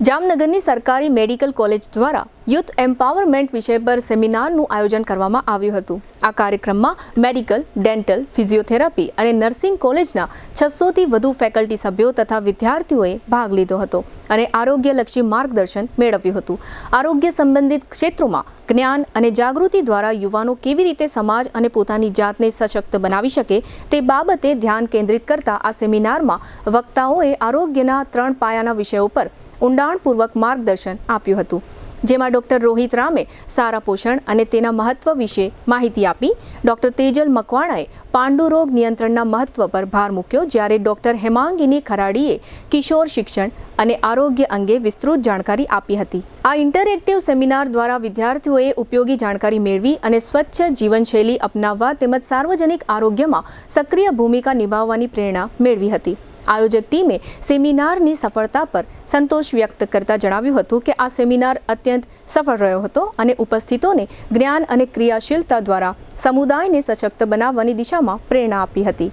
જામનગરની સરકારી medical college દ્વારા યુથ એમ્પાવરમેન્ટ વિષય પર સેમિનારનું આયોજન કરવામાં આવ્યું હતું। આ કાર્યક્રમમાં મેડિકલ, ડેન્ટલ, ફિઝિયોથેરાપી અને નર્સિંગ કોલેજના 600થી વધુ ફેકલ્ટી સભ્યો તથા વિદ્યાર્થીઓએ ભાગ લીધો હતો અને આરોગ્યલક્ષી માર્ગદર્શન મેળવ્યું હતું। આરોગ્ય સંબંધિત ક્ષેત્રોમાં જ્ઞાન અને જાગૃતિ દ્વારા યુવાનો કેવી રીતે સમાજ અને પોતાની જાતને સશક્ત બનાવી શકે તે બાબતે ધ્યાન કેન્દ્રિત કરતા આ સેમિનારમાં વક્તાઓએ આરોગ્યના 3 પાયાના વિષયો પર ઊંડાણપૂર્વક માર્ગદર્શન આપ્યું હતું, જેમાં ડૉક્ટર રોહિત રામે સારા પોષણ અને તેના મહત્વ વિશે માહિતી આપી। ડૉક્ટર તેજલ મકવાણાએ પાંડુરોગ નિયંત્રણના મહત્વ પર ભાર મૂક્યો, જ્યારે ડૉક્ટર હેમાંગિની ખરાડીએ કિશોર શિક્ષણ અને આરોગ્ય અંગે વિસ્તૃત જાણકારી આપી હતી। આ ઇન્ટરેક્ટિવ સેમિનાર દ્વારા વિદ્યાર્થીઓએ ઉપયોગી જાણકારી મેળવી અને સ્વચ્છ જીવનશૈલી અપનાવવા તેમજ સાર્વજનિક આરોગ્યમાં સક્રિય ભૂમિકા નિભાવવાની પ્રેરણા મેળવી હતી। આયોજક ટીમે સેમિનારની સફળતા પર સંતોષ વ્યક્ત કરતા જણાવ્યું હતું કે આ સેમિનાર અત્યંત સફળ રહ્યો હતો અને ઉપસ્થિતોને જ્ઞાન અને ક્રિયાશીલતા દ્વારા સમુદાયને સશક્ત બનાવવાની દિશામાં પ્રેરણા આપી હતી।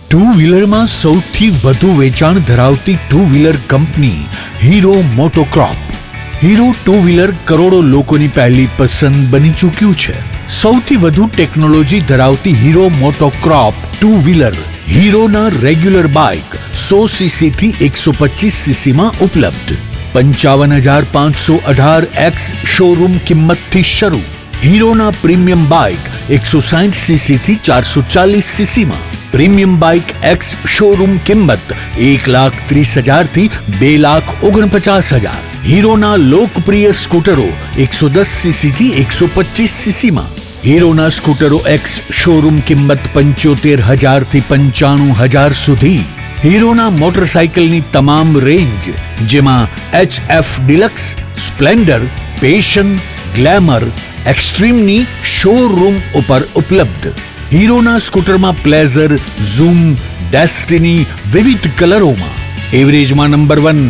ટુ વ્હીલરમાં સૌથી વધુ વેચાણ ધરાવતી ટુ વ્હીલર કંપની Hero MotoCorp. Hero two wheeler કરોડો લોકોની પહેલી પસંદ બની ચૂક્યું છે। સૌથી વધુ ટેકનોલોજી ધરાવતી હીરો મોટોક્રોપ ટુ વ્હીલર હીરોના રેગ્યુલર બાઇક 100cc થી 125cc માં ઉપલબ્ધ। 55,518 શોરૂમ કિંમતથી શરૂ। હીરોના પ્રીમિયમ બાઇક 160cc થી 440cc માં। પ્રીમિયમ બાઇક એક્સ શોરૂમ કિંમત 1,30,000 થી 2,49,000। હીરોના લોકપ્રિય સ્કૂટરો 110cc થી 125cc માં। હીરોના સ્કૂટરો એક્સ શોરૂમ કિંમત 75,000 થી 95,000 સુધી। હીરોના મોટરસાઇકલની તમામ રેન્જ, જેમાં HF Deluxe, Splendor, Passion, Glamour, એક્સ્ટ્રીમની શોરૂમ ઉપર ઉપલબ્ધ। હીરોના સ્કૂટરમાં પ્લેઝર, ઝૂમ, ડેસ્ટિની વિવિધ કલરોમાં। એવરેજમાં નંબર 1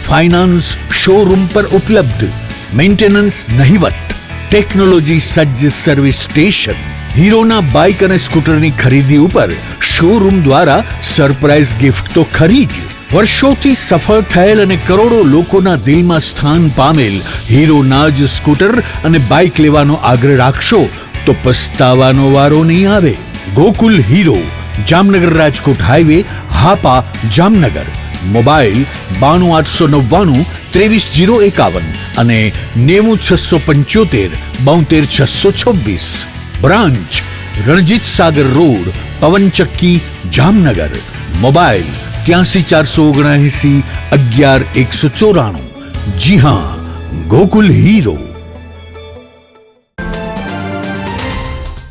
ફાઇનાન્સ શોરૂમ પર ઉપલબ્ધ। મેન્ટેનન્સ નહિવત, ટેકનોલોજી સજ્જ સર્વિસ સ્ટેશન। હીરોના બાઇક અને સ્કૂટરની ખરીદી ઉપર શોરૂમ દ્વારા સરપ્રાઇઝ ગિફ્ટ તો ખરી જ। વર્ષોથી સફળ થયેલ અને કરોડો લોકોના દિલમાં સ્થાન પામેલ હીરોના જ સ્કૂટર અને બાઇક લેવાનો આગ્રહ રાખશો તો પસ્તાવાનો વારો નહીં આવે। Gokul hero, Jamnagar Rajkot highway, Hapa, Jamnagar. Mobile 92 899 23 051 અને 90 675 72 626। Branch Ranjit Sagar road, પવનચક્કી, Jamnagar. Mobile 83 479 11 194। જી હા, ગોકુલ હીરો।